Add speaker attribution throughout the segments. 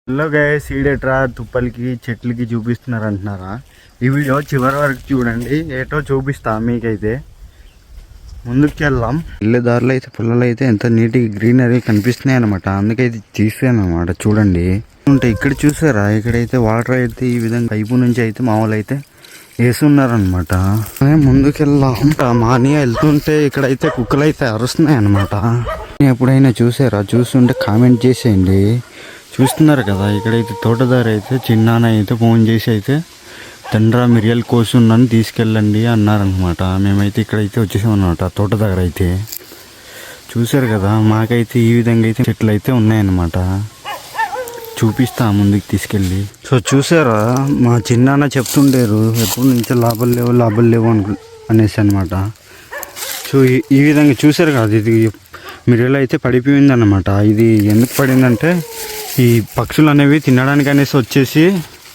Speaker 1: Hello guys, సీడెట్రా తుప్పలకి చెట్లకి చూపిస్తున్నారు అంటున్నారా? ఈ వీడియో చివరి వరకు చూడండి, ఏటో చూపిస్తా మీకైతే. ముందుకు వెళ్దాం. వెళ్ళే దారిలో అయితే పుల్లలు అయితే ఎంత నీట్గా గ్రీనరీ కనిపిస్తున్నాయి అనమాట. అందుకైతే తీసాను అనమాట. చూడండి ఉంటే ఇక్కడ చూసారా, ఇక్కడైతే వాటర్ అయితే ఈ విధంగా పైపు నుంచి అయితే మామూలు అయితే వేసున్నారనమాట. ముందుకు వెళ్దాం. మార్నింగ్ వెళ్తుంటే ఇక్కడైతే కుక్కలు అయితే అరుస్తున్నాయి అనమాట. ఎప్పుడైనా చూసారా? చూస్తుంటే కామెంట్ చేసేయండి. చూస్తున్నారు కదా, ఇక్కడైతే తోటదారి అయితే చిన్నాన్న అయితే ఫోన్ చేసి అయితే తండ్రా మిరియాలు కోసున్నాను తీసుకెళ్ళండి అన్నారనమాట. మేమైతే ఇక్కడైతే వచ్చేసాం అనమాట తోట దగ్గర అయితే. చూసారు కదా, మాకైతే ఈ విధంగా అయితే చెట్లు అయితే ఉన్నాయన్నమాట. చూపిస్తా ముందుకు తీసుకెళ్ళి. సో చూసారా, మా చిన్నాన్న చెప్తుండేరు ఎప్పటి నుంచో లాభాలు లేవు అనేసి అనమాట. సో ఈ విధంగా చూసారు కదా, ఇది మిరియాలు అయితే పడిపోయింది అనమాట. ఇది ఎందుకు పడిందంటే ఈ పక్షులు అనేవి తినడానికి అనేసి వచ్చేసి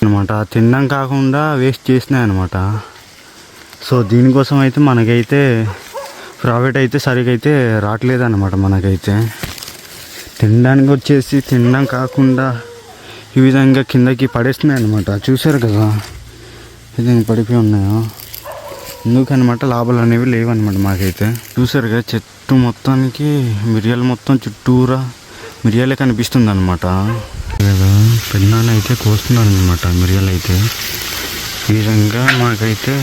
Speaker 1: అనమాట, తినడం కాకుండా వేస్ట్ చేసినాయి అనమాట. సో దీనికోసం అయితే మనకైతే ప్రాఫిట్ అయితే సరిగ్గా అయితే రావట్లేదు అనమాట. మనకైతే తినడానికి వచ్చేసి తినడం కాకుండా ఈ విధంగా కిందకి పడేస్తున్నాయి అనమాట. చూసారు కదా, ఈ విధంగా పడిపోయి ఉన్నాయో. ఎందుకనమాట లాభాలు అనేవి లేవన్నమాట మాకైతే. చూసారు కదా, చెట్టు మొత్తానికి మిరియాలు మొత్తం చుట్టూరా మిరియాలే కనిపిస్తుంది అనమాట. పెన్నాన్ని అయితే కోస్తున్నాను అనమాట మిరియాలు అయితే. ఈ విధంగా మాకైతే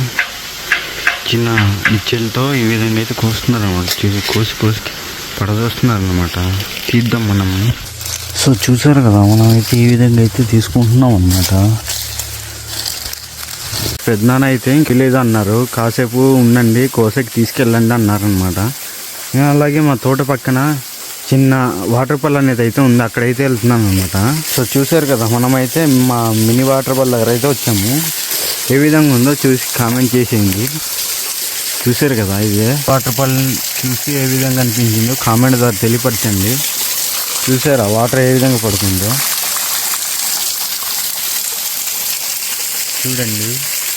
Speaker 1: చిన్న ఇచ్చెలతో ఈ విధంగా అయితే కోస్తున్నారు అనమాట. కోసి పడదోస్తున్నారు అనమాట. తీద్దాం మనము. సో చూసారు కదా, మనం అయితే ఈ విధంగా అయితే తీసుకుంటున్నాం అనమాట. పెద్దనాన్న అయితే ఇంకెళ్ళేది అన్నారు, కాసేపు ఉండండి కోసేకి తీసుకెళ్ళండి అన్నారనమాట. అలాగే మా తోట పక్కన చిన్న వాటర్ ఫాల్ అనేది అయితే ఉంది, అక్కడైతే వెళ్తున్నాను అనమాట. సో చూసారు కదా, మనమైతే మా మినీ వాటర్ ఫాల్ దగ్గర అయితే వచ్చాము. ఏ విధంగా ఉందో చూసి కామెంట్ చేసేయండి. చూసారు కదా, ఇదే వాటర్ ఫాల్ చూసి ఏ విధంగా అనిపించిందో కామెంట్ ద్వారా తెలియపరచండి. చూసారా వాటర్ ఏ విధంగా పడుతుందో చూడండి,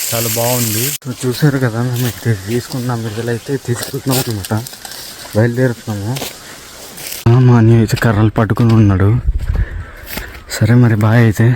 Speaker 1: చాలా బాగుంది. సో చూసారు కదా, మేము ఇక్కడ తీసుకుంటున్నాం మిరియాలు అయితే తీసుకుంటున్నాం అనమాట. బయలుదేరుతున్నాము. మా అన్నయ్య అయితే కర్రలు పట్టుకుని ఉన్నాడు. సరే మరి బాయ్ అయితే.